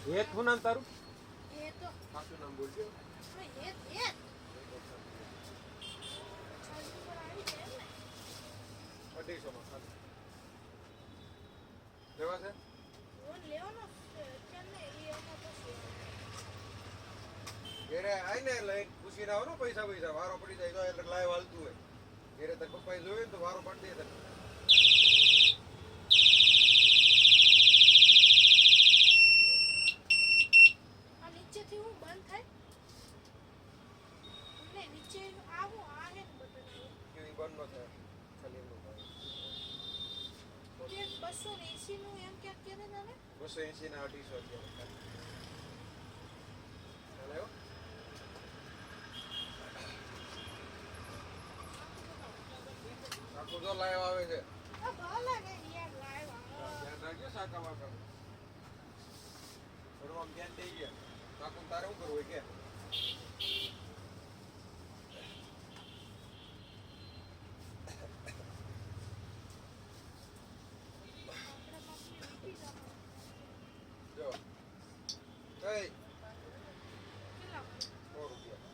હેત હું નામ તારું? એ તો સાચું નામ બોલજો. હેત હેત છાજી પર આવી છે ને 250 માં ખાલી. લેવા છે? લોન લેવાનો ચાલ ને એ આમાં પછી ઘેરે આવીને લઈને પૂછીને આવો ને પૈસા વારો પડી જાય તો એટલે લાઈવ હાલતું હોય. ઘેરે તાર પપ્પાએ જોયું ને તો વારો પાડી દે તને. આ નીચેથી હું બંધ થાય ને નીચે આવું આ હે બટન કે ઈ બંધ ન થાય. ખાલી એમનું થાય. તે 280 નું એમ ક્યાંક કહેતા હતા ને 280 ના 250 અત્યારે. ચાલે હો. આખું જો લાઈવ આવે છે. આ ભલે ને યાર લાઈવ આવે ધ્યાન રાખજો સાકા વાકા. થોડું આમ ધ્યાન દઈ ગયા. કાકુને તારે શું કરવું હોય કે? જો. કઈ? કેટલા 100 રૂપિયા.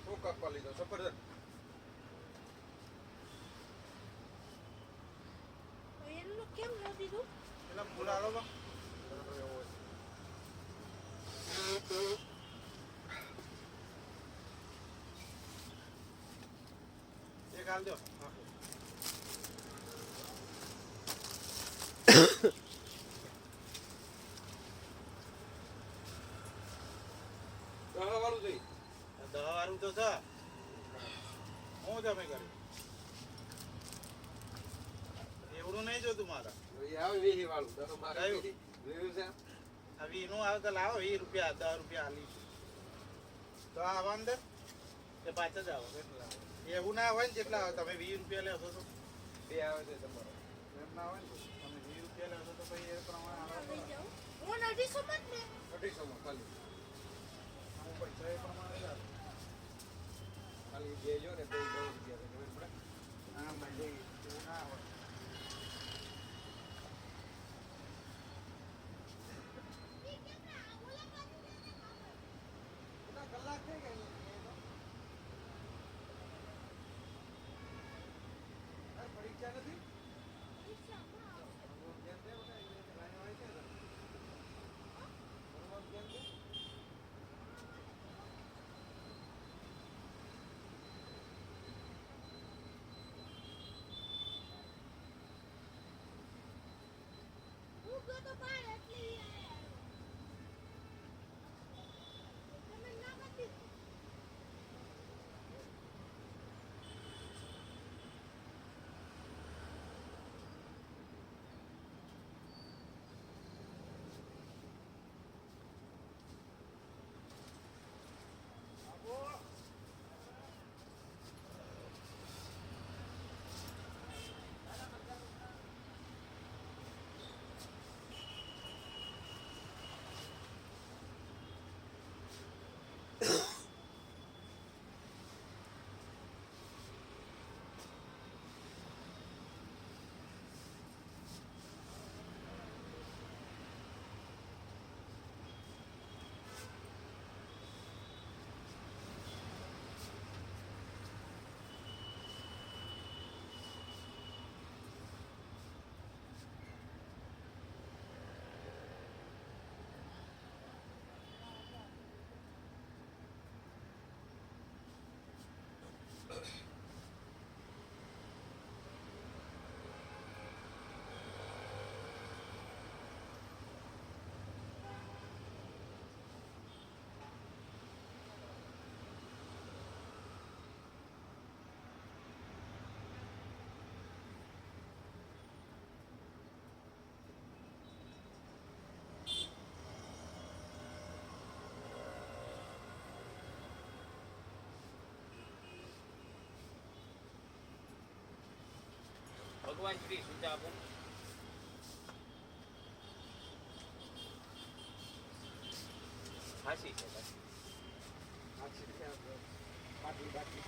શું કાપવા લીધો? સફરજન. એનું કેમ ન દીધું પેલા મુલાલો માં એવો હોય. એક હાલ દો વાળું જોઈ. 10 વાળું તો છે હું તમે કર્યું એવડું નહીં જોતું મારા એ આવે 20 વાળું. તો મારે કયું? જોયું છે. આ 20 નું આવે તો લાવો 20 રૂપિયા 10 રૂપિયા આલી તો આવા અંદર કે પાછા જ આવો કેટલા આવે? એવું ના હોય ને જેટલા આવે તમે 20 રૂપિયા લેશો તો બે આવે છે તમારો. એમ ના હોય ને તમે 20 રૂપિયા લેશો તો પછી એ પ્રમાણે આવે લઈ જાઉં હું 250 માં જ ને 250 માં ખાલી. હું પૈસા એ પ્રમાણે જ આવે ખાલી બે જો ને તો 9 રૂપિયા ખબર પડે. હા ભાઈ એવું ના હોય કેટલા કલાક થઈ ગયા? પરીક્ષા નથી? હું ગયો તો બહાર એટલે તમે ના મત ભગવાન શ્રી સુજાપુર હાસી છે બસ. બાકી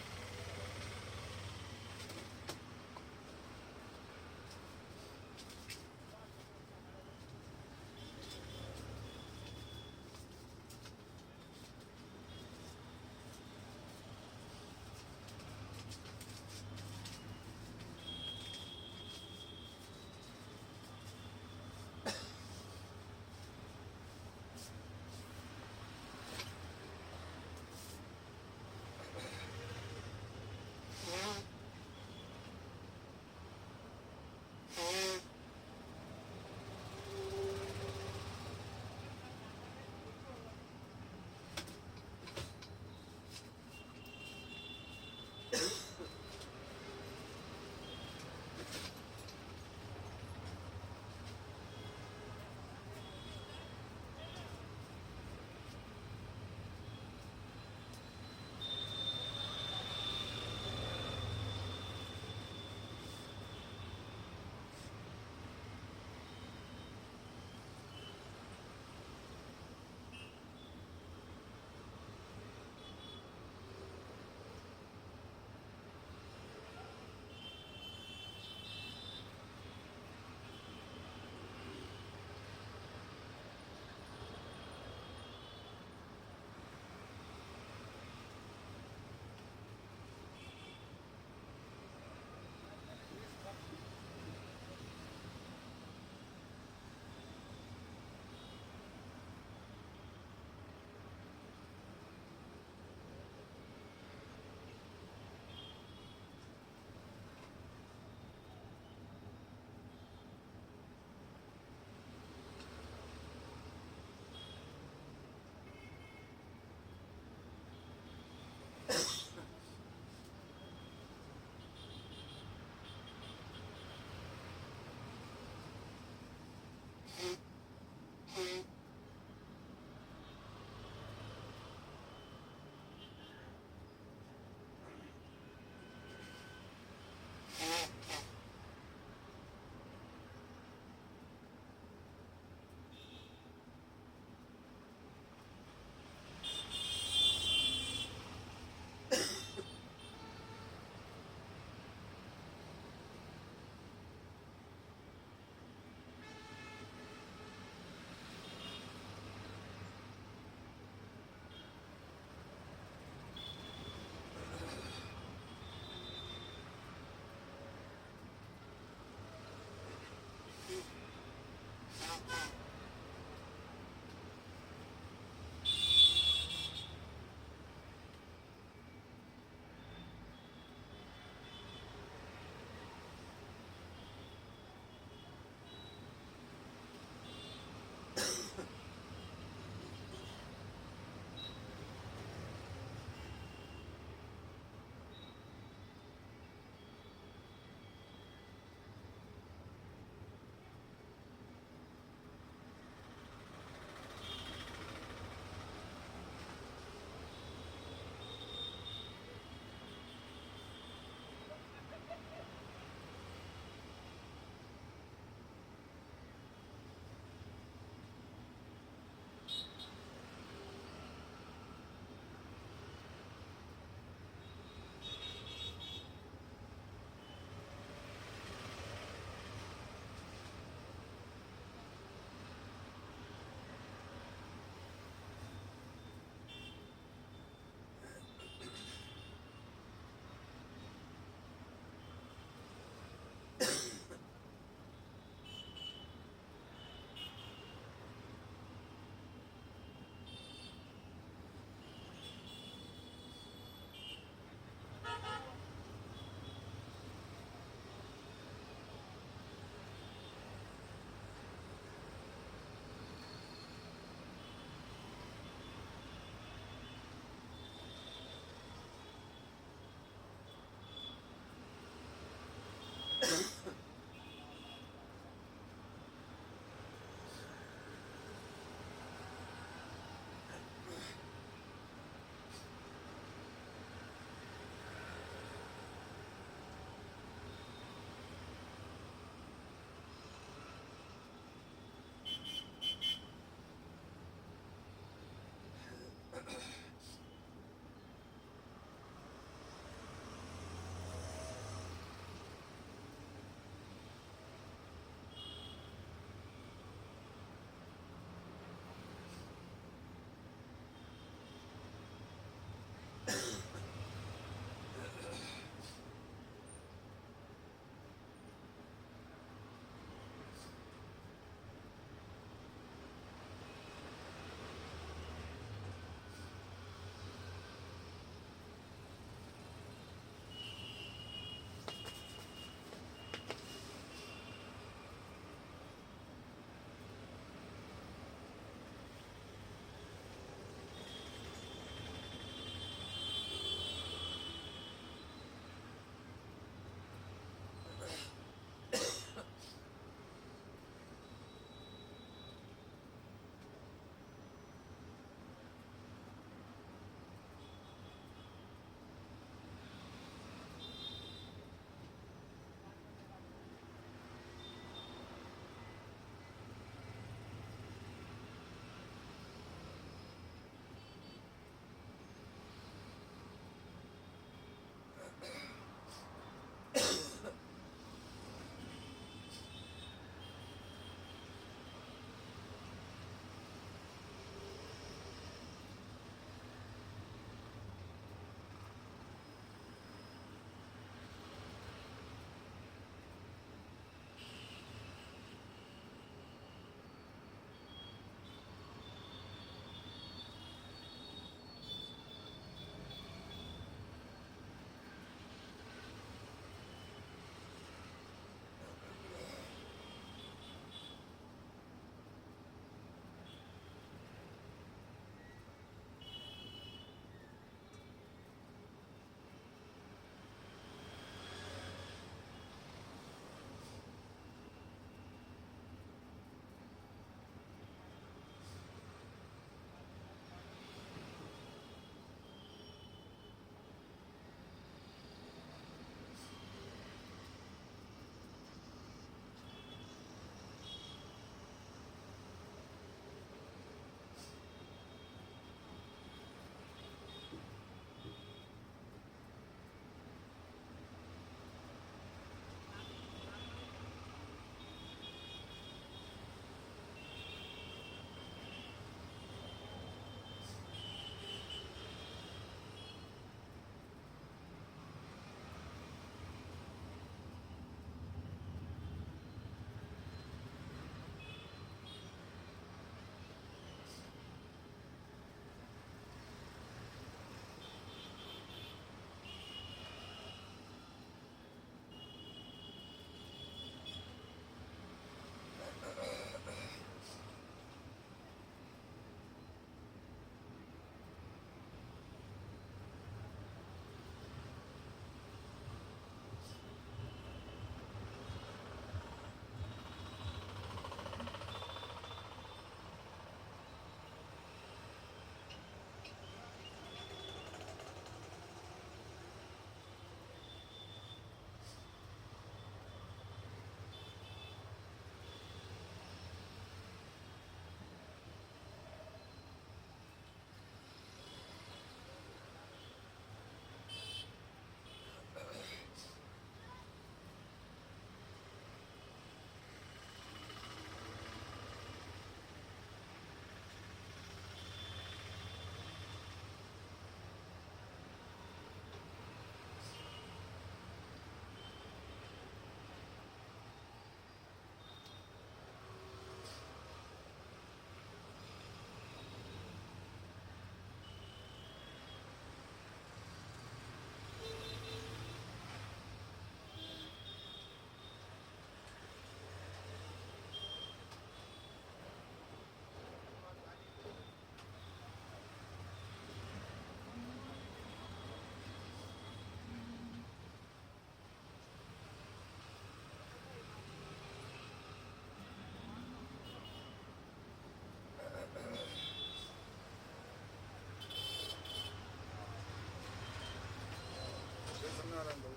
તમારા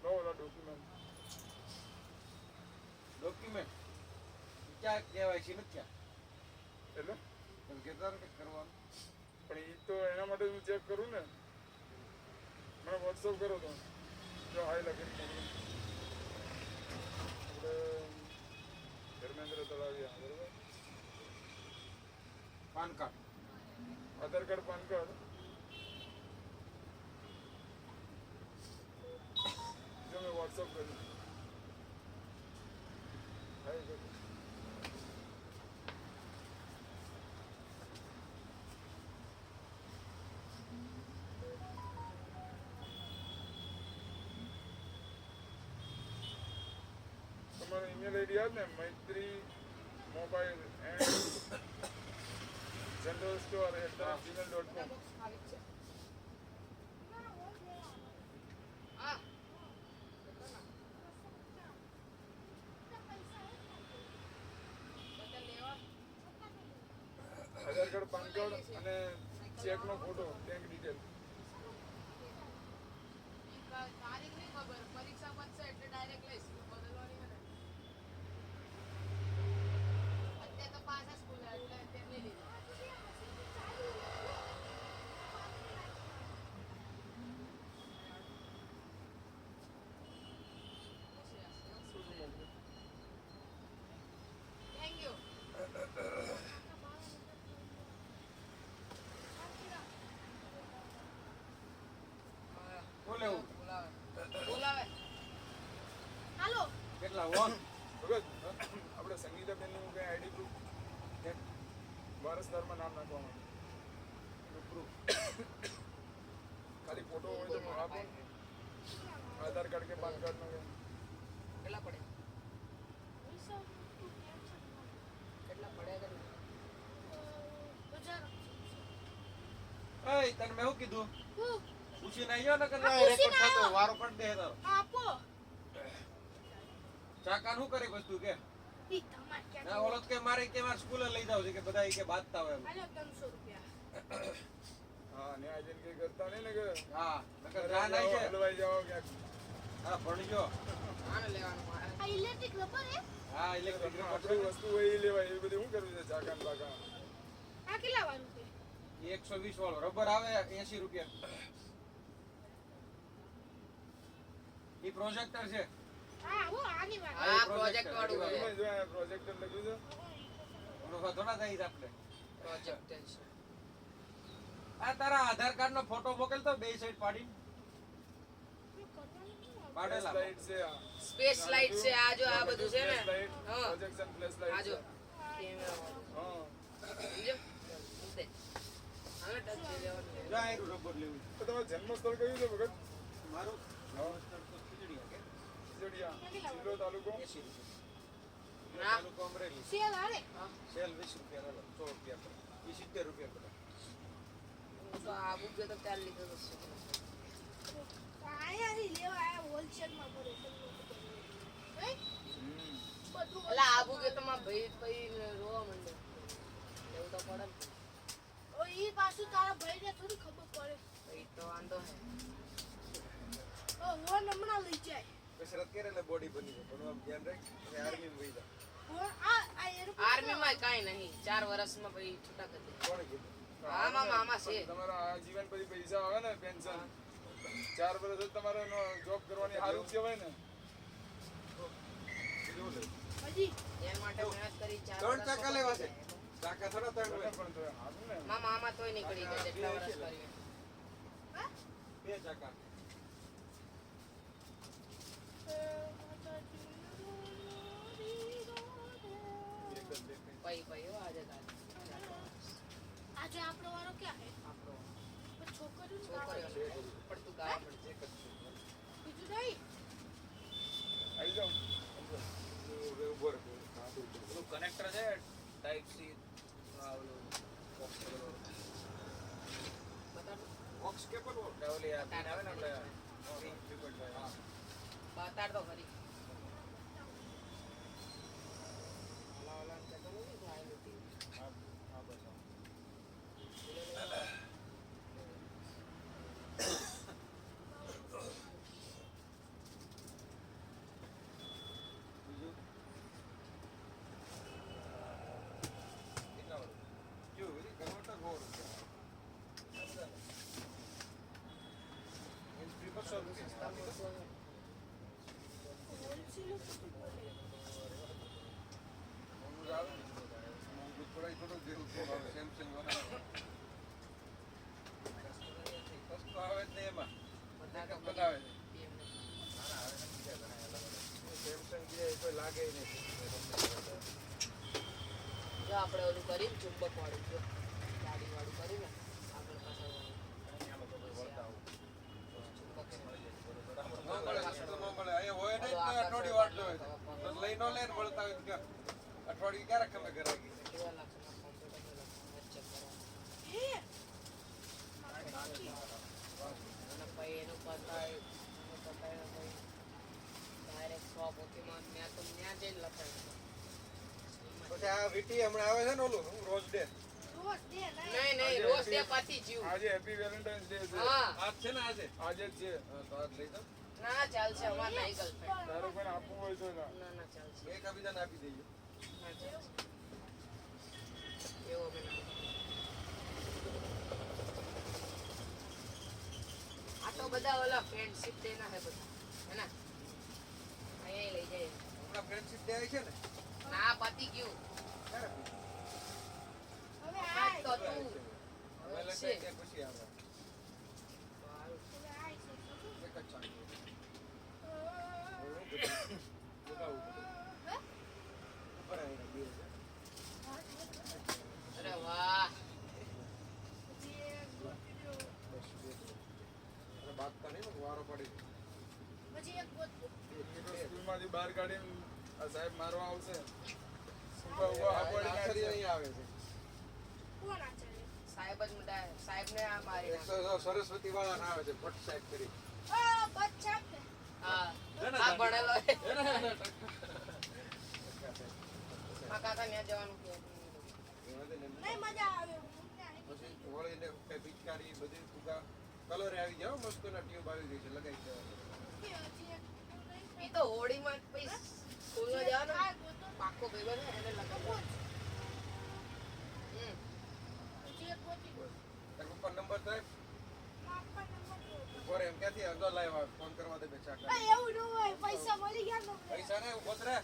લો ઓલા ડોક્યુમેન્ટ ડોક્યુમેન્ટ ક્યાં KYC નથી ક્યાં એટલે તમે કહેતા ને કંઈક કરવાનું પણ એ તો એના માટે હું ચેક કરું ને મને વોટ્સઅપ કરો તો જો હાઈ લખીને મોકલું આપણે ધર્મેન્દ્ર તળાવિયા બરોબર પાન કાર્ડ આધાર કાર્ડ પાન કાર્ડ જો મેં વોટ્સઅપ કર્યું હાઈ કર્યું તમારો ઈમેલ આઈડી યાદ ને Maitri mobile and general store @gmail.com box આવી જ છે હા બધા લેવા આધાર કાર્ડ પાન કાર્ડ અને ચેકનો ફોટો બેંક ડિટેલ તારીખ નહીં ખબર પરીક્ષા પતશે એટલે ડાયરેક્ટ લઈશ બદલવાની મને અત્યારે તો પાછા સ્કૂલ એટલે તેમને લીધા થેન્ક યુ શું લેવું બોલાવે હાલો કેટલા વોન ભગત આપણે સંગીતાબેનનું કંઈ આઈડી પ્રૂફ વારસદારમાં નામ નાખવાનું પ્રૂફ ખાલી ફોટો હોય તો આપો આધાર કાર્ડ કે પાન કાર્ડનો કે કેટલા પડે કેટલા પડે એય તને મેં શું કીધું હું પૂછીને આવ્યો ને કે પૂછીને રેકોર્ડ થતો આવ્યો. વારો કરી દે તારો આપો ચાકા શું કરી વસ્તુ કે ઈ તમાર ના ક્યાં ઓલો તો કે મારે કે મારે સ્કૂલે લઈ જાવ છે કે બધા ઈ કે બાંધતા હોય એમ. આલો 300 રૂપિયા હા ને આજે કંઈ કરતા નહીં ને કે હા નકર જાન આવી છે હલવાઈ જાઓ ક્યાંક હા ભણજો આને લેવાનું આ ઇલેક્ટ્રિક રબર હે હા ઇલેક્ટ્રિક આપણી વસ્તુ હોય એ લેવાય એવી બધી શું કરવું છે ચાકાન બાકા આ કેટલા વાળું છે 120 વાળો રબર આવે 80 રૂપિયા ઈ પ્રોજેક્ટર છે હા હું આની વાત આ પ્રોજેક્ટ વાળું તમે જો આ પ્રોજેક્ટર લખ્યું છે ઓલો થોડા થાય આપણે પ્રોજેક્ટ છે આ તારા આધાર કાર્ડ નો ફોટો મોકલ તો બે સાઈડ પાડી પાડેલા લાઈટ છે આ સ્પેસ લાઇટ છે આ જો આ બધું છે ને લાઈટ હા. પ્રોજેક્શન ફ્લેશ આ લાઈટ જો છે કેમેરા હા સમજો મૂક દે હવે ટચ દે લેવાનું છે. જા એનું રબર લેવું તો તમારું જન્મસ્થળ કયું છે ભગત મારું હા તો ખીચડી કે ખીજડીયા જિલ્લો તાલુકો 80 રૂપિયા ના. તાલુકો અમરેલી સેલ આલે સેલ 20 રૂપિયા નો 100 રૂપિયા પર ઈ 70 રૂપિયા પર હું તો આ બુક તો ચાલ લીધો તો છે. આયાથી લેવા આયા હોલસેલ માં પડે હે બધું એટલે આ બુક તો માં ભાઈ ભાઈ રોવા માંડે એવું તો પડે ને. ઓ ઈ પાછું તારા ભાઈને થોડી ખબર પડે ભાઈ તો વાંધો હે ઓ વોન હમણાં લઈ જાય કસરત કરે એટલે બોડી બની જાય પણ આમ ધ્યાન રાખ અને આર્મી માં વહી જા વોન આ એરપોર્ટ આર્મી માં કાઈ નહીં 4 વર્ષમાં ભાઈ છૂટા કરી દે કોણે કીધું આમાં મામા છે તમારા આજીવન પછી પૈસા આવે ને પેન્શન 4 વર્ષ જ તમારે જોબ કરવાની સારું જ કહેવાય ને બીજું લે હજી એના માટે મહેનત કરી 4 ત્રણ વર્ષ ચાકા લેવા છે ચાકા થોડા ત્રણ હોય પણ તો સારું ને મામા આમાં તોય નીકળી જાય જેટલા વર્ષ કર્યું બે ચાકા પઈ પઈ હો આજે આજે આપણો વારો ક્યાં હે આપણો પણ છોકરીઓ છોકરીઓ પડતું ગાવા પડશે બીજું નહીં આવી જાઓ ઉભો રહે પેલું કનેક્ટર છે ટાઈપ સી બોક્સ બતાડ બોક્સ કેબલ વો ઓલી આ પિન આવે ને આપણે હા બતાડ તો ખરી ઓલા ઓલા કહેતો નથી ભાઈ નથી હા બસ 900 રૂપિયા હોલસેલ કેટલું બોલે? મોંઘું આવે ને. મોંઘું થોડાય થોડું જેવું તો આવે સેમસંગ વાળા સસ્તું આવે જ નહીં એમાં બધા તો બનાવે છે. PM ને. સેમસંગ જે કોઈ લાગે નહીં જો આપણે ઓલું કરી ચુંબક વાળું જો ગાડી વાળું કરીને આગળ પાછળ ચુંબક ન મળે સસ્તું ન મળે અહીંયા હોય નહીં તો અઠવાડિયું વાટ જોવે છે તો લઈ ન લે ને મળતા હોય તો કે અઠવાડિયું ક્યારેક તમે કરાવી કેવા લાગશે ના કોમ્પ્યુટર ચેક કરવાનું હે મારે બાકી. અને પછી એનું પતાય પછી ડાયરેક્ટ શોપ ઓટીમાં ત્યાં તો ત્યાં જઈને લખાય પછી આ વીટી હમણાં આવે છે ને ઓલું રોજ ડે રોજ દે નહીં. નહીં રોજ તે પાછી જીવ આજે હેપી વેલેન્ટાઇન્સ ડે છે હા આજ છે ને આજે આજે જ છે તો આજ લઈ જાઓ ના ચાલશે અમાર નહીં ગર્લફ્રેન્ડ તારે કોઈને આપવું હોય તો ના. ના ચાલશે એકબીજાને આપી દઈએ ના ચાલશે એવો બનાવ આ તો બધા ઓલા ફ્રેન્ડશિપ ડે ના હે બધા હે ને અહીંયા લઈ જાય હમણાં ફ્રેન્ડશિપ ડે આવી છે ને ના પતી ગયું ક્યારે હવે આજ આય. તો તું હવે લખાઈ ગયા પછી આવે હવે આય છે. એક જ ચાંદ હે? ઉપર આવીને બે છે અરે વાહ જે ગોતી દો. બસ બે અરે બાગતા નહીં ને વારો પડી પછી એક ગોતું. સ્કૂલમાંથી બહાર કાઢીને આ સાહેબ મારવા આવશે ઉભા ઉભા આપડી આચાર્ય નાખશે. અહીં આવે છે કોણ આચાર્ય? સાહેબ જ મુદાય સાહેબ ને આ મારી નાખે. 100 સરસ્વતી વાળા ના આવે છે ભટ્ટ સાહેબ કરી બચ્ચા ને. હા આ ભણેલો હે. આ કાકા ત્યાં જવાનું કે નહીં મજા આવે હું ત્યાં પછી વળીને પિચકારી બધી ફુગા કલરે આવી જાવ મસ્ત ના ટ્યુબ આવી ગઈ છે લગાઈ દેવાનું કે હજી એક નહીં. ઈ તો હોળીમાં પછી સ્કૂલમાં જવાનું આ ગોતો. પાક્કો ભાઈબંધ હે, એને લગાવવાનું. હમ. હજી એક ગોતી દો. તાર પપ્પા નંબર થાય માપા નંબર દો. બોરે એમ ક્યાંથી અંદર લાવ્યા ફોન કરવા દે બેચા આ એવું ન હોય પૈસા મળી ગયા ને પૈસા ને ઉભો રે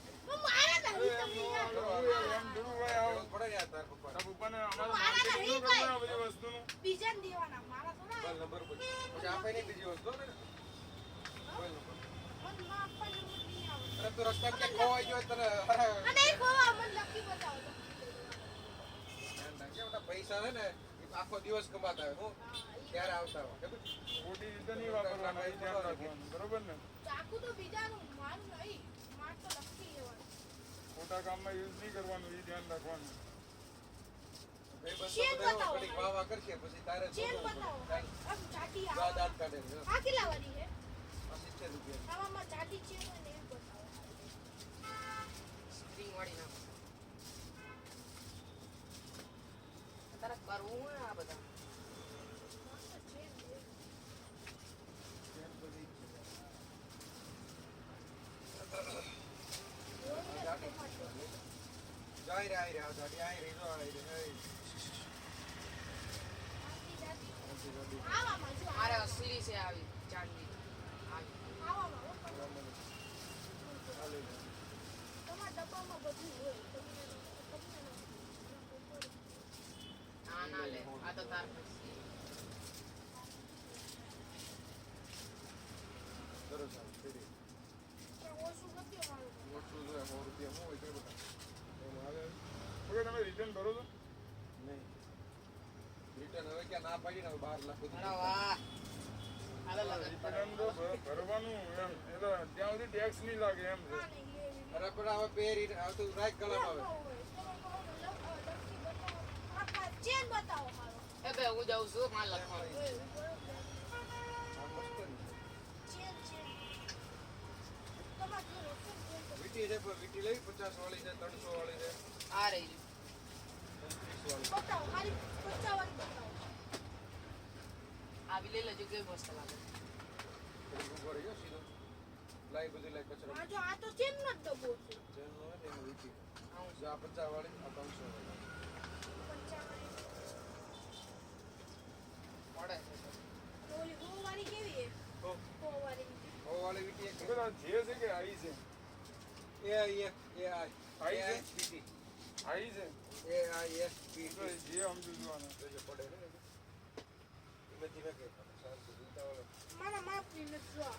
મારા નહીં એમ તમે નો યાર. કરવું, એમ જોવું હોય આવું. જરૂર પડે યાર તાર પપ્પા તારા પપ્પાને અમારે મારા marketing નહીં નું કરવું આ બધી વસ્તુનું. બીજાને દેવાના મારા તો ના નંબર પછી આપે નહીં બીજી વસ્તુ ને બોલ નંબર મને માપા નંબર નહીં આવે. અરે તું રસ્તા ક્યાં ખોવાઈ ગયો તને અરે અને એક હોવા મને લકી બતાવો તો. ધ્યાન રાખજે બેટા પૈસા છે ને એ આખો દિવસ કમાતા હોય હું ત્યારે આવતા હોય ખબર? ખોટી રીતે નહીં વાપરવાના, એ ધ્યાન રાખવાનું. બરોબર ને? ચાકુ તો બીજાનું મારું નહીં માર તો લકી લેવાનું. ખોટા કામમાં યુઝ નહીં કરવાનું, એ ધ્યાન રાખવાનું. ભાઈબંધ ચેન તો બધા બતાવો. ઘડીક વાહ વાહ કરશે પછી તારે ચેન જોવાનું બતાવો કાંઈ આમ ચાટી ગા આવે. દાંત કાઢે છે. આ કેટલા વાળી છે? આ 70 રૂપિયા આમાં ચાટી ચેન હોય ને એ બતાવો. સ્પ્રિંગ વાળી નાખો. તારે કરવું હોય આ બધા આ તો ચેન છે. ચેન બધી જ છે. જોઈને ચાટી. ટમાટર. જાય રે આઈ રે આ ચાટી આઈ રે જો આઈ રે આઈ. આટલી ચાટી. આથી ગાડી. આવામાં જો મારે અસલી છે આવી ચાંદી આવી આવામાં હો, પણ આ લઈ લે. તમારા ડબ્બામાં બધું હોય તમને આ ના લે આ તો તાર પછી સરસ આવે ફેરી. ઓછું નથી અમારું. ઓછું જોઈએ 100 રૂપિયા હું હોય કે બેટા એમાં આવે ઓકે, તમે રિટર્ન ભરો છો? નહીં રિટર્ન હવે ક્યાં ના પાડીને હવે 12 લાખ અરે બધું વાહ હાલો લગન રિટર્ન તો ભરવાનું એમ. એ તો ત્યાં સુધી ટેક્સ નહીં લાગે એમ છે. આ નહીં એવી અરે પણ હવે પહેરી આવતું રાઈટ કલર આવે ચેન બતાવો મારો. એ બે હું જાઉં છું માર લખવાનું આ મસ્ત છે. Chain chain. તમારે જોડે ચેન ચેન તો વીટી છે પણ વીટી લેવી 50 વાળી છે 300 વાળી છે આ રહી 35 વાળી બતાવો મારી 50 વાળી બતાવો. આવી લઈ લેજો કેવી મસ્ત લાગે પછી ઉભો રહી ગયો સીધો લાઈ બધી લાઈ કચરો આ જો આ તો ચેન નો જ ડબ્બો છે. ચેન નો હોય ને એમાં વીટી આવું જો આ 50 વાળી આ 300 વાળી 50 વાળી. પડે તો ઓલી 100 વાળી કેવી છે? તો 100 વીટી એક પેલા જે છે કે આઈ છે એ આઈ આઈ છે? પીટી આઈ છે એ આઈ એસ તો પીટી જે સમજુ જોવાનું જો પડે ને એ બધી મેં કે શાંતિ ઉતાવળ મારા માપની નથી જો આ.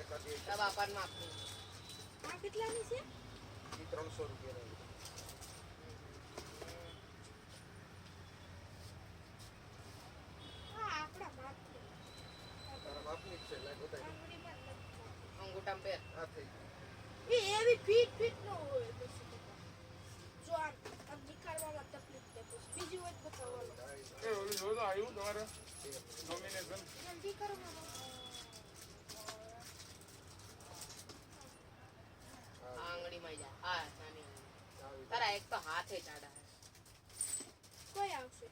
એકાદી તારા બાપાને આપવું. આ કેટલાની છે? ઈ 300 રૂપિયા હા આપણા માપની. તારા માપની જ છે લાગ બતાય આંગળીમાં નથી. અંગૂઠામાં પહેર. આ થઈ એ એવી ફીટ ન હોય પછી તો. જો આમ નીકાળવામાં તકલીફ થાય પછી બીજી હોય તો બતાવવાનું. એ ઓલું જો તો આવ્યું તમારે નોમિનેશન જલ્દી કરો મામા. આ આંગળીમાં જા. આ નાની આંગળી. તારા એક તો હાથે ચાડા. કોઈ આવશે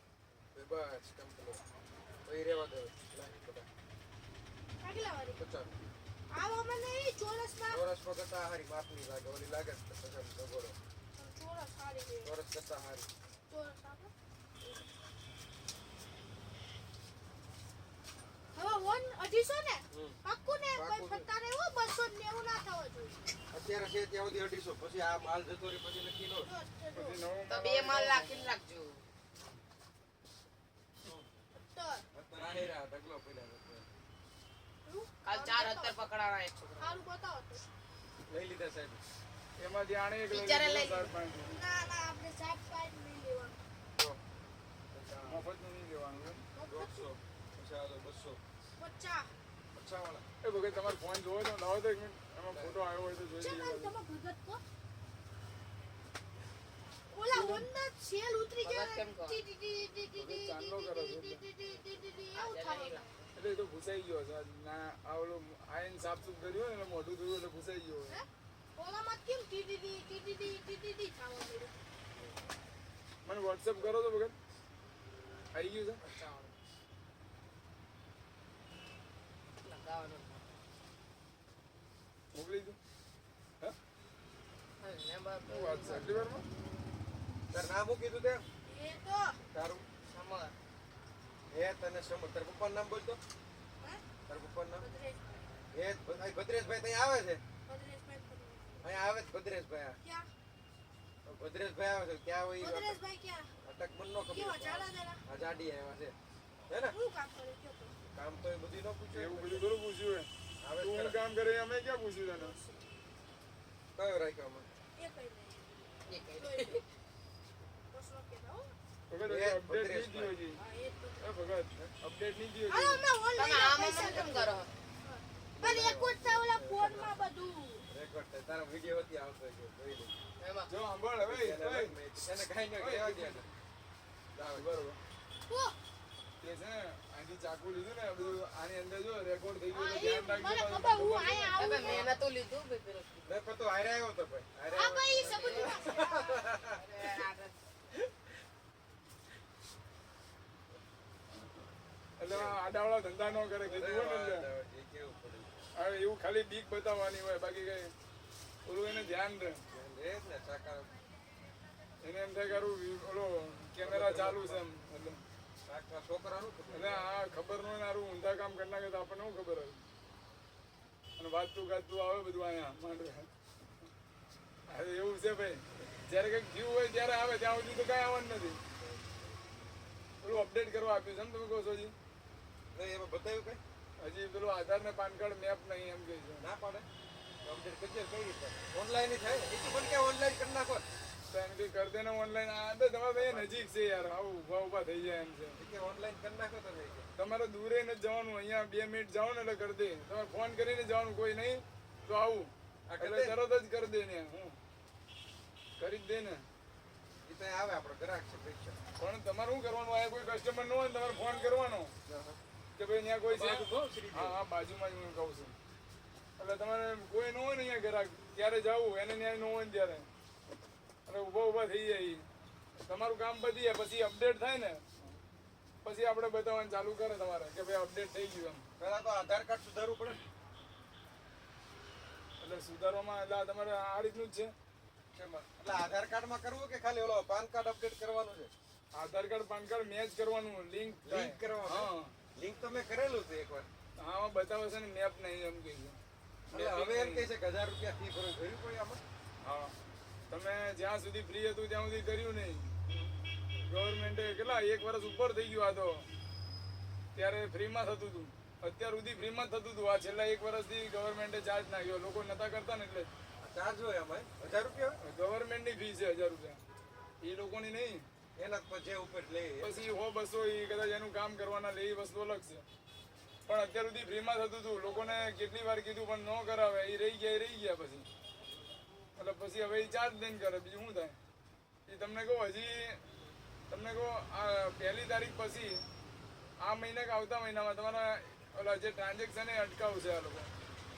બસ કમ્પ્લીટ ભાઈ રેવા દો લાઈન બધા આગલા વાળી 50 આવા મને એ ચોરસમાં ચોરસ માં કરતા હારી માપની લાગે ઓલી લાગે છે પસંદ સગોડો ચોરસ સારી છે ચોરસ કરતા હારી ચોરસ આપો હવે 150 ને પાક્કું ને કોઈ પાક્કું. ફરતા ને એવું 290 ના થવો જોઈએ અત્યારે છે ત્યાં સુધી 250 પછી આ માલ જતો રે પછી નક્કી નો જો, પછી જો. નવું તો બે માલ રાખીને રાખજો. તો અત્યારે હેરા ઢગલો પડ્યા એવું? કાલ 4 અત્તર પકડાના એક છોકરા. સારું બતાવો તો લઈ લીધા સાહેબ એમાંથી આણે એક લઈ બિચારા લઈ લીધો, 7.5. ના ના આપણે સાત પાઇપ નહીં લેવાનું જો મફતનું નહીં લેવાનું એમ. 150 પછી આ 200 50 50 વાળા એ ભગત તમારો ફોન જોવો તો લાવો તો એક મિનિટ એમાં ફોટો આવ્યો હોય તો જોઈ છે લઈએ તમે ભગત કો ઓલા વંદા સેલ ઉતરી ભગત ગયા કેમ કહો? ભગત ચાંદલો કરો છો એટલે. એવું આજે નહીં થવાનું લાવ. એટલે એ તો ઘૂસાઈ ગયો છે ના આ ઓલું આઈન સાફસૂફ કર્યું હોય ને એટલે મોઢું ધોયું એટલે ઘૂસાઈ ગયો હોય. હે? ઓલામાં કેમ ટીટીડી થવા મળ્યું મને વોટ્સએપ કરો તો ભગત આવી ગયું છે 55. લગાવવાનું. મોકલી દઉં હા, ને બાપ. શું વાત છે આટલી વારમાં તાર નામ શું કીધું તે એ તો તારું સમર. હે તને સમજ તાર પપ્પાનું નામ બોલતો હે? તાર પપ્પાનું નામ ભદ્રેશભાઈ. હે ભદ્રેશભાઈ ત્યાં આવે છે ભદ્રેશભાઈ ભદ્રેશ. અહીંયા આવે છે ભદ્રેશભાઈ આ. ક્યાં? ભદ્રેશભાઈ આવે છે ક્યાં હોય ઈ ભદ્રેશભાઈ ક્યાં? અટક મન નો કેવા ખબર જાડા જાડા? આ જાડી આવ્યા છે હે ને શું કામ કરે કયો તો? કામ તો એ બધું ન પૂછ્યું એવું બધું થોડું પૂછ્યું આવે હોય જ તું ખરા. કામ કરે અમે ક્યાં પૂછ્યું તને કયો રાખ્યો અમે એ કઈ નહીં. એ કઈ કોઈ નહીં. પ્રશ્ન કહેતા હો. ભગત એ અપડેટ નહીં થયો ભદ્રેશભાઈ. હજી હા, એ જ તો. એ ભગત અપડેટ નહીં થયો હાલો, હજી. અમે તમે online આમાં પૈસા કેમ કરો? પણ એક જ થાય ઓલા ફોનમાં બધું. રેકોર્ડ થાય તારો વિડિયો હતી આવતો છે જોઈ લે એમાં. જો સાંભળ હવે એને ઓય, એને કાઈ ન કહેવા દે ને જાવ બરોબર ઓ, તે છે ને આથી ચાકુ લીધું ને બધું આની અંદર જો રેકોર્ડ થઈ ગયું હા, એટલે એ ધ્યાન મને રાખજો ખબર હું આયા હવે આવું ને. મેં નતું લીધું બે પેલો. મેં પતો હારે આવ્યો તો ભાઈ હારે હા આવ્યો. ભાઈ ઈ સબૂતમાં છે. અરે, આ એટલે આ આડાવાળા ધંધા ન કરે કીધું હોય ને એટલે એ કેવું પડે હવે એવું ખાલી બીક બતાવવાની હોય બાકી કઈ ઓલું એને ધ્યાન રહે રે ને ચાકા એને એમ થાય કે હારું ઓલો કેમેરા ચાલુ છે એમ એટલે ચાકા છોકરાનું એટલે આ ખબર ન હોય ને હારું ઊંધા કામ કરી નાખે તો આપણને શું ખબર હોય અને વાંચતું ગાતું આવે બધું અહીંયા માંડવે હવે એવું છે ભાઈ જ્યારે કંઈક જીવ હોય ત્યારે આવે ત્યાં સુધી તો કાંઈ આવવાનું નથી પેલું અપડેટ કરવા આપ્યું છે એમ તમે કહો છો હજી નહીં એમાં બતાવ્યું કઈ હજી પેલું આધાર ને પાન કાર્ડ મેપ નહીં એમ કહે છે ના પાડે અપડેટ કરીએ કઈ રીતે ઓનલાઈન જ થાય એ તો પણ કે ઓનલાઈન કરી નાખો તો એમ કે કરી દેને ઓનલાઈન આ તો તમારે ભાઈ નજીક છે યાર આવું ઊભા ઊભા થઈ જાય એમ છે એ કે ઓનલાઈન કરી નાખો તો થઈ જાય તમારે દૂરે નથી જવાનું અહીંયા 2 મિનિટ જાઓ ને એટલે કરી દે તમારે ફોન કરીને જવાનું કોઈ નહીં તો આવું આ કરી એટલે દે? તરત જ કરી દે ને હું કરી જ દે ને એ તો આવે આપણો ગ્રાહક છે પૈસા પણ તમારે શું કરવાનું આ કોઈ કસ્ટમર ન હોય ને તમારે ફોન કરવાનો કે ભાઈ ત્યાં કોઈ છે હા હા બાજુમાં જ હું કહું છું એટલે તમારે કોઈ ન હોય ને અહીંયા ગ્રાહક ત્યારે જવું એને ન્યાય ન હોય ને ત્યારે અને ઊભા ઊભા થઈ જાય ઈ. તમારું કામ પતી જાય પછી અપડેટ થાય ને પછી આપણે બતાવવાનું ચાલુ કરે તમારે કે ભાઈ અપડેટ થઈ ગયું એમ પહેલા તો આધાર કાર્ડ સુધારવું પડે ને. એટલે સુધારવામાં એટલે આ તમારે આ રીતનું જ છે શેમાં? એટલે આધાર કાર્ડમાં કરવું કે ખાલી ઓલો પાન કાર્ડ અપડેટ કરવાનું છે આધાર કાર્ડ પાન કાર્ડ મેચ કરવાનું લિંક લિંક કરવાનું હા લિંક તો મેં કરેલું છે એકવાર હા બતાવે છે ને મેપ નહીં એમ કહે છે એટલે હવે એમ કહે છે કે 1000 રૂપિયા ફી ભરો ભર્યું કોઈ આમાં હા તમે જ્યાં સુધી ફ્રી હતું ત્યાં સુધી કર્યું નહીં ગવર્મેન્ટે કેટલા 1 વર્ષ ઉપર થઈ ગયું આ તો ત્યારે ફ્રીમાં થતું હતું અત્યાર સુધી ફ્રીમાં જ થતું હતું આ છેલ્લા 1 વર્ષથી ગવર્મેન્ટે ચાર્જ નાખ્યો લોકો નતા કરતા ને એટલે ચાર્જ હોય આમાં 1000 રૂપિયા ગવર્મેન્ટની ફી છે 1000 રૂપિયા એ લોકોની નહીં એના પર જે ઉપર લે પછી 100-200 એ કદાચ એનું કામ કરવાના લે એ વસ્તુ અલગ છે પણ અત્યાર સુધી ફ્રીમાં થતું હતું લોકોને કેટલી વાર કીધું પણ ન કરાવે એ રહી ગયા પછી એટલે પછી હવે એ ચાર્જ દઈને કરે બીજું શું થાય એ તમને કહું હજી તમને કહું આ 1લી તારીખ પછી આ મહિના કે આવતા મહિનામાં તમારા ઓલા જે ટ્રાન્ઝેક્શન એ અટકાવશે આ લોકો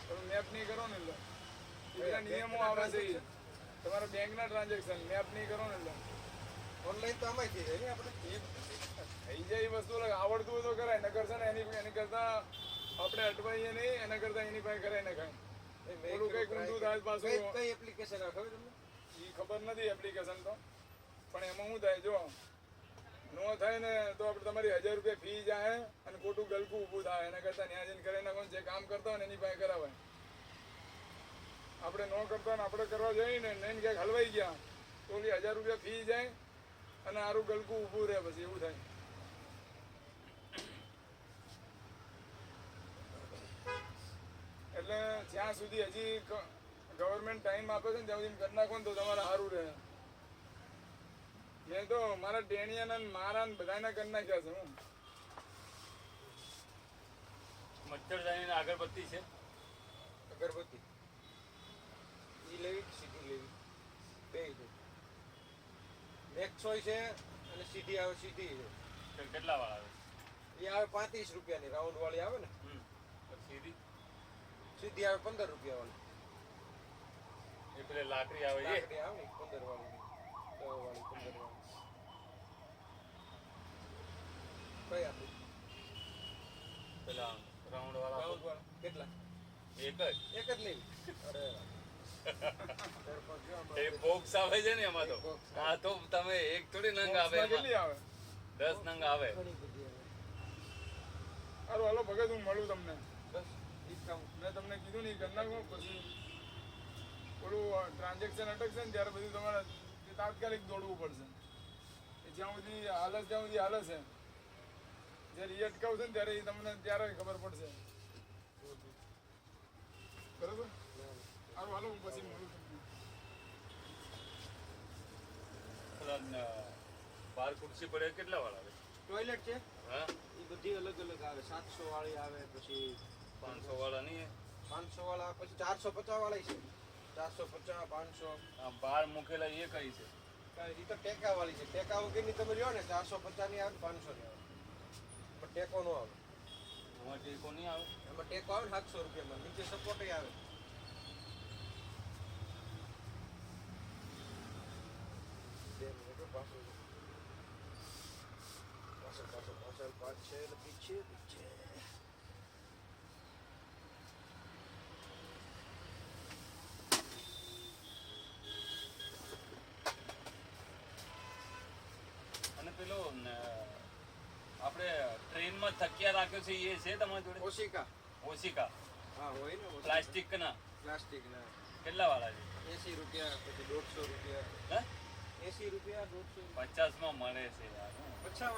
તમે મેપ નહીં કરો ને એટલે એ બધા નિયમો આવે છે એ તમારા બેંકના ટ્રાન્ઝેક્શન મેપ નહીં કરો ને એટલે ઓનલાઈન તો આમાં થઈ જાય ને આપણે થઈ જાય એ વસ્તુ આવડતું હોય તો કરાય નકર છે ને એની કરતા આપણે અટવાઈએ નહીં એના કરતા એની પાસે કરાય ને ખાય ઓલું કંઈક ઊંધું થાય પાછું કઈ એપ્લિકેશન આવે ખબર તમને એ ખબર નથી એપ્લિકેશન તો પણ એમાં શું થાય જો નો થાય ને તો આપણે તમારી 1000 રૂપિયા ફી જાય અને ખોટું ગલકું ઊભું થાય એના કરતા ન્યા જઈને કરાવી નાખો જે કામ કરતા હોય ને એની પાસે કરાવાય આપણે ન કરતા ને આપણે કરવા જઈએ ને નહીં ક્યાંક હલવાઈ ગયા તો ઓલી 1000 રૂપિયા ફી જાય અને આરું ગલકું ઊભું રહે પછી એવું થાય એટલે જ્યાં સુધી હજી ગવર્મેન્ટ ટાઈમ આપે છે ને ત્યાં સુધી કરી નાખો ને તો તમારે સારું રહે મેં તો મારા ટેણિયાના ને મારા ને બધાના કરી નાખ્યા છે હું મચ્છરદાની અગરબત્તી છે અગરબત્તી ઈ લેવી કે સીધી લેવી બે છે મેક્સ હોય છે અને સીધી આવે સીધી છે તો કેટલા વાળા આવે એ આવે 35 રૂપિયાની રાઉન્ડ વાળી આવે ને સીધી સીધી આવે 15 રૂપિયા વાળી એ પેલે લાકડી આવે એ લાકડી આવે ને 15 વાળી 10 વાળી 15 વાળી કઈ આપું પેલા રાઉન્ડ વાળા રાઉન્ડ વાળા કેટલા એક એક જ લેવી અરે જ એ બોક્સ આવે છે ને એમાં તો હા તો તમે એક થોડી નંગ આવે બોક્સમાં કેટલી એમાં આવે 10 નંગ આવે સારું હાલો ભગત હું મળું તમને બસ ડિસ્કાઉન્ટ મેં તમને કીધું નહીં કરી નાખો પછી થોડું ટ્રાન્ઝેક્શન અટકશે ને ત્યારે બધું તમારે તાત્કાલિક દોડવું પડશે જ્યાં સુધી હાલે છે જ્યારે એ અટકાવશે ને ત્યારે તમને ત્યારે ખબર પડશે બરાબર સારું હાલો હું પછી મળું તમને પેલા બાર ખુરશી પડે કેટલા વાળા આવે ટોયલેટ છે હા એ બધી અલગ અલગ આવે 700 વાળી આવે પછી 500 વાળા નહીં 500 વાળા પછી 450 વાળી છે 450 500 આ બાર મૂકેલા એ કઈ છે એ તો ટેકા વાળી છે ટેકા વગરની તમે લ્યો ને 450 ની આવે 500 ની આવે પણ ટેકો નો આવે એમાં ટેકો નહીં આવે એમાં ટેકો આવે ને 700 રૂપિયામાં નીચે સપોર્ટ આવે પાછળ પીછે અને પેલો આપણે ટ્રેનમાં થકિયા રાખ્યો છે એ છે તમારી જોડે ઓશિકા ઓશિકા હા હોય ને પ્લાસ્ટિક ના પ્લાસ્ટિક ના કેટલા વાળા છે 80 રૂપિયા પછી 150 રૂપિયા હે 80 રૂપિયા 150 50 માં મળે છે યાર પછા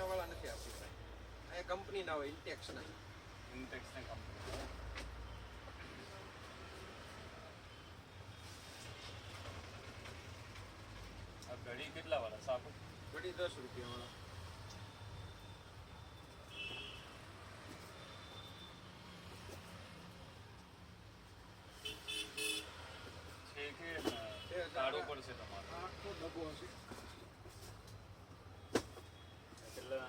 વાળા નથી આપી ભાઈ આ કંપની ના હોય ઇન્ટેક્સ ના ઇન્ટેક્સ ની કંપની આ ઘડી કેટલા વાળા સાપુ ઘડી 10 રૂપિયા વાળા છે કે કાઢવું પડશે તમારે આખો ડબ્બો હશે કેટલા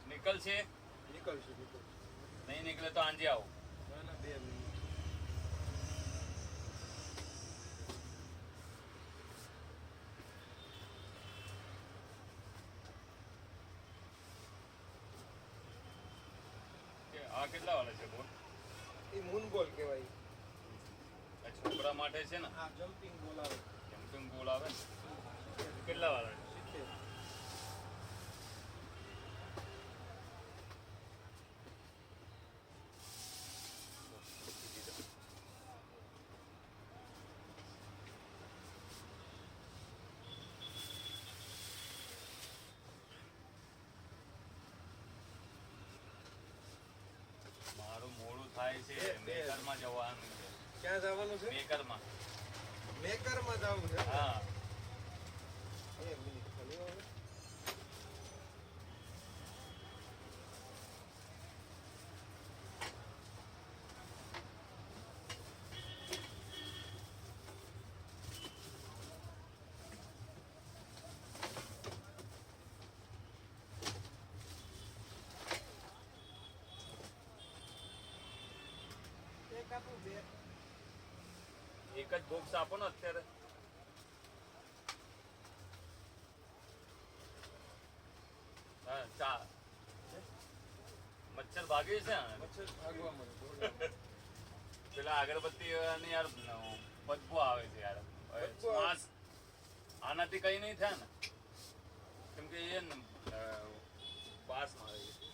નીકળશે નીકળશે નહીં નીકળે તો આંજે આવો ના ના 2 મિનિટ આ કેટલા વાળા છે બોલ? એ મૂન બોલ કહેવાય. આ છોકરા માટે છે ને, આ જમ્પિંગ બોલ આવે. જમ્પિંગ બોલ આવે ને. કેટલા વાળા છે? 70. મારું મોડું થાય છે, મેકરમાં જવાનું છે. ક્યાં જવાનું છે? મેકરમાં. મેકરમાં જવું છે. હા. એક મિનિટ ખાલી હવે. એક આપું બે એક જ બોક્સ આપો ને અત્યારે. હા, ચા. મચ્છર ભાગે છે ને? મચ્છર ભાગવા મળે. પેલા અગરબત્તી ની યાર બદબુ આવે છે યાર. બદબુ આવે? શ્વાસ આનાથી કઈ નહીં થાય ને, કેમ કે એ ને શ્વાસ મારે છે.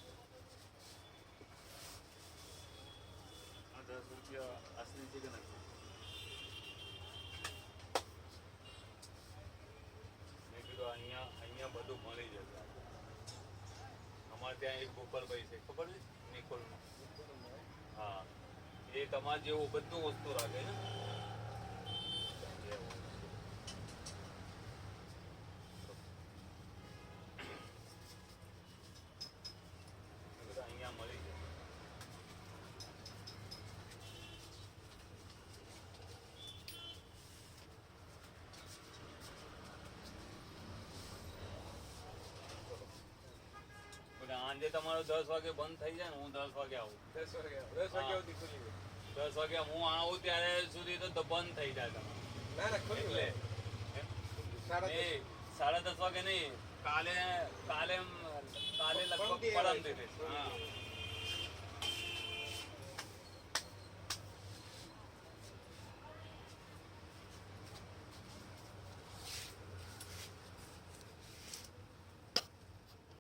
આ 10 રૂપિયા અસલી છે કે નથી? મેં કીધું અહીંયા બધું મળી જશે. અમારે ત્યાં એક ગોપાલભાઈ છે, ખબર છે? નિકોલમાં. હા, એ તમારે જેવું બધું વસ્તુ રાખે છે. અહીંયા મળી જાય. અને આંજે તમારું 10 વાગે બંધ થઈ જાય ને, હું 10 વાગે આવું. 10 વાગ્યા 10 વાગ્યા સુધી ખુલી હોય. 10 વાગે હું આવું ત્યારે સુધી તો બંધ થઈ જાય તમારું. ના ના ખુલી એટલે હોય. એમ? સાડા નહીં, 10:30 વાગે નહીં, કાલે લગભગ પમદી પરમ આવે છે. દિવસે. હા,